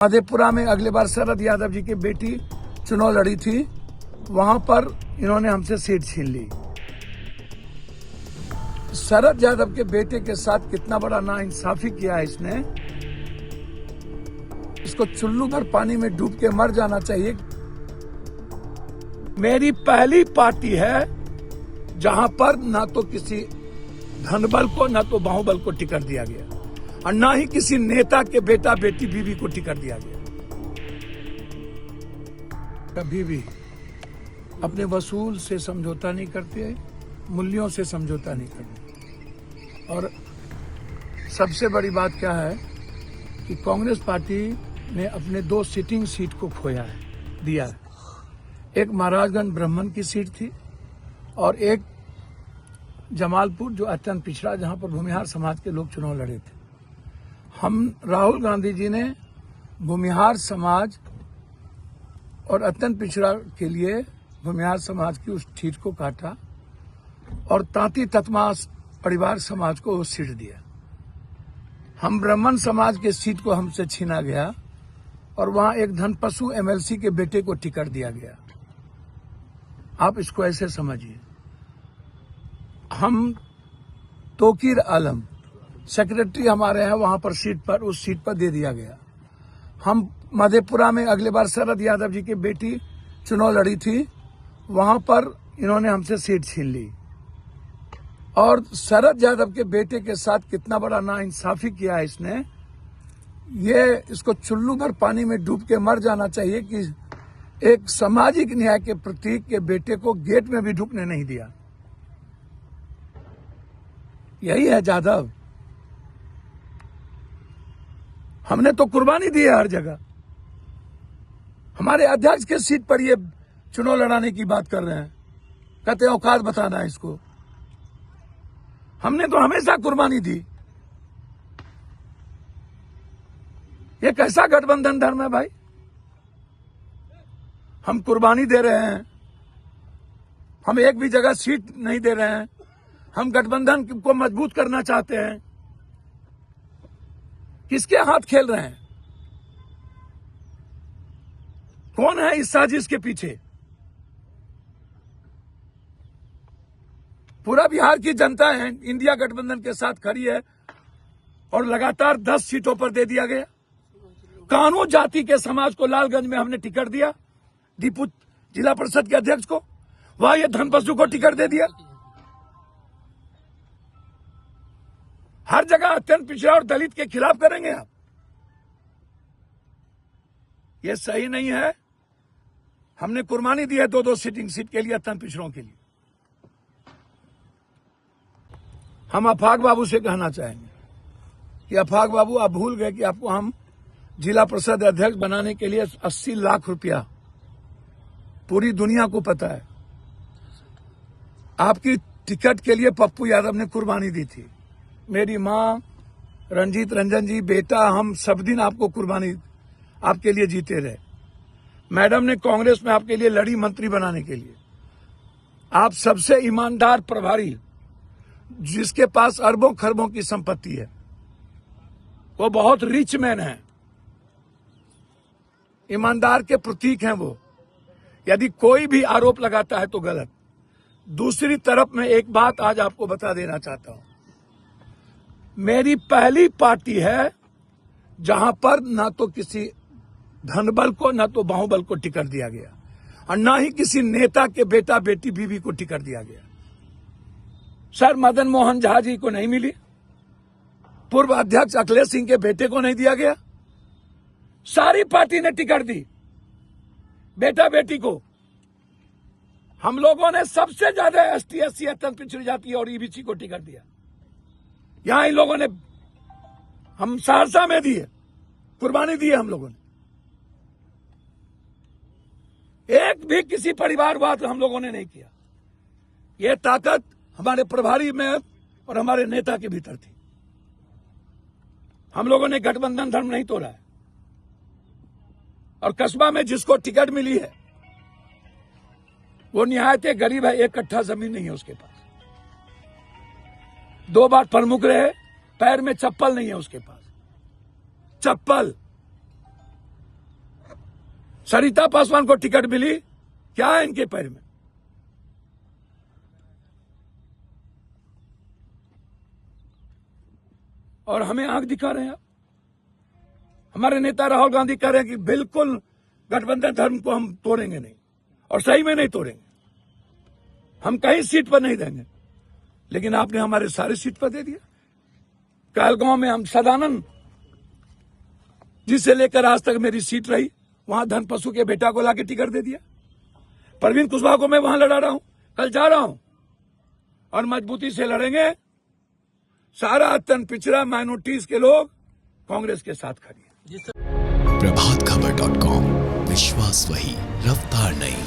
मधेपुरा में अगले बार शरद यादव जी की बेटी चुनाव लड़ी थी, वहां पर इन्होंने हमसे सीट छीन ली। शरद यादव के बेटे के साथ कितना बड़ा नाइंसाफी किया है इसने। इसको चुल्लू भर पानी में डूब के मर जाना चाहिए। मेरी पहली पार्टी है जहां पर ना तो किसी धनबल को ना तो बाहुबल को टिकट दिया गया और ना ही किसी नेता के बेटा बेटी बीवी को टिकट दिया गया। कभी भी अपने वसूल से समझौता नहीं करते, मूल्यों से समझौता नहीं करते। और सबसे बड़ी बात क्या है कि कांग्रेस पार्टी ने अपने 2 सिटिंग सीट को खोया है, दिया है। एक महाराजगंज ब्राह्मण की सीट थी और एक जमालपुर जो अत्यंत पिछड़ा, जहां पर भूमिहार समाज के लोग चुनाव लड़े थे। हम राहुल गांधी जी ने भूमिहार समाज और अत्यंत पिछड़ा के लिए भूमिहार समाज की उस सीट को काटा और तांती ततमा परिवार समाज को उस सीट दिया। हम ब्राह्मण समाज के सीट को हमसे छीना गया और वहां एक धनपशु एमएलसी के बेटे को टिकट दिया गया। आप इसको ऐसे समझिए, हम तोकीर आलम सेक्रेटरी हमारे हैं, वहां पर उस सीट पर दे दिया गया। हम मधेपुरा में अगले बार शरद यादव जी की बेटी चुनाव लड़ी थी, वहां पर इन्होंने हमसे सीट छीन ली। और शरद यादव के बेटे के साथ कितना बड़ा नाइंसाफी किया है इसने। इसको चुल्लू भर पानी में डूब के मर जाना चाहिए कि एक सामाजिक न्याय के प्रतीक के बेटे को गेट में भी ढुकने नहीं दिया। यही है यादव। हमने तो कुर्बानी दी है हर जगह। हमारे अध्यक्ष के सीट पर ये चुनाव लड़ाने की बात कर रहे हैं, कहते हैं औकात बताना है इसको। हमने तो हमेशा कुर्बानी दी। ये कैसा गठबंधन धर्म है भाई? हम कुर्बानी दे रहे हैं, हम एक भी जगह सीट नहीं दे रहे हैं, हम गठबंधन को मजबूत करना चाहते हैं। किसके हाथ खेल रहे हैं? कौन है इस साजिश के पीछे? पूरा बिहार की जनता है इंडिया गठबंधन के साथ खड़ी है और लगातार 10 सीटों पर दे दिया गया। कानू जाति के समाज को लालगंज में हमने टिकट दिया, दीपू जिला परिषद के अध्यक्ष को, वहां ये धनपशु को टिकट दे दिया। हर जगह अत्यंत पिछड़ा और दलित के खिलाफ करेंगे आप? ये सही नहीं है। हमने कुर्बानी दी है 2-2 सिटिंग सीट के लिए, अत्यंत पिछड़ों के लिए। हम अफाक बाबू से कहना चाहेंगे कि अफाक बाबू, आप भूल गए कि आपको हम जिला परिषद अध्यक्ष बनाने के लिए 80 लाख रुपया, पूरी दुनिया को पता है, आपकी टिकट के लिए पप्पू यादव ने कुर्बानी दी थी। मेरी माँ, रंजीत रंजन जी, बेटा, हम सब दिन आपको कुर्बानी आपके लिए जीते रहे। मैडम ने कांग्रेस में आपके लिए लड़ी मंत्री बनाने के लिए। आप सबसे ईमानदार प्रभारी, जिसके पास अरबों खरबों की संपत्ति है, वो बहुत रिच मैन है, ईमानदार के प्रतीक हैं वो। यदि कोई भी आरोप लगाता है तो गलत। दूसरी तरफ मैं एक बात आज आपको बता देना चाहता हूं। मेरी पहली पार्टी है जहां पर ना तो किसी धनबल को ना तो बाहुबल को टिकट दिया गया और ना ही किसी नेता के बेटा बेटी बीवी को टिकट दिया गया। सर मदन मोहन झा जी को नहीं मिली, पूर्व अध्यक्ष अखिलेश सिंह के बेटे को नहीं दिया गया। सारी पार्टी ने टिकट दी बेटा बेटी को। हम लोगों ने सबसे ज्यादा एसटी एससी अत्यंत पिछड़ी जाति और ईबीसी को टिकट दिया। यहां इन लोगों ने, हम सहरसा में दिए, कुर्बानी दी है हम लोगों ने। एक भी किसी परिवारवाद हम लोगों ने नहीं किया। ये ताकत हमारे प्रभारी में और हमारे नेता के भीतर थी। हम लोगों ने गठबंधन धर्म नहीं तोड़ा है। और कस्बा में जिसको टिकट मिली है वो निहायत गरीब है, 1 कट्ठा जमीन नहीं है उसके पास। 2 बार प्रमुख रहे, पैर में चप्पल नहीं है उसके पास। चप्पल सरिता पासवान को टिकट मिली, क्या है इनके पैर में? और हमें आंख दिखा रहे हैं। हमारे नेता राहुल गांधी कह रहे हैं कि बिल्कुल गठबंधन धर्म को हम तोड़ेंगे नहीं, और सही में नहीं तोड़ेंगे, हम कहीं सीट पर नहीं देंगे। लेकिन आपने हमारे सारे सीट पर दे दिया। कहलगांव में हम सदानंद जिसे लेकर आज तक मेरी सीट रही, वहां धनपसु के बेटा को लाके टिकट दे दिया। परवीन कुशवाहा को मैं वहां लड़ा रहा हूं, कल जा रहा हूं, और मजबूती से लड़ेंगे। सारा अत्यंत पिछड़ा माइनॉरिटीज के लोग कांग्रेस के साथ खड़े हैं। प्रभातखबर.com, विश्वास वही, रफ्तार नहीं।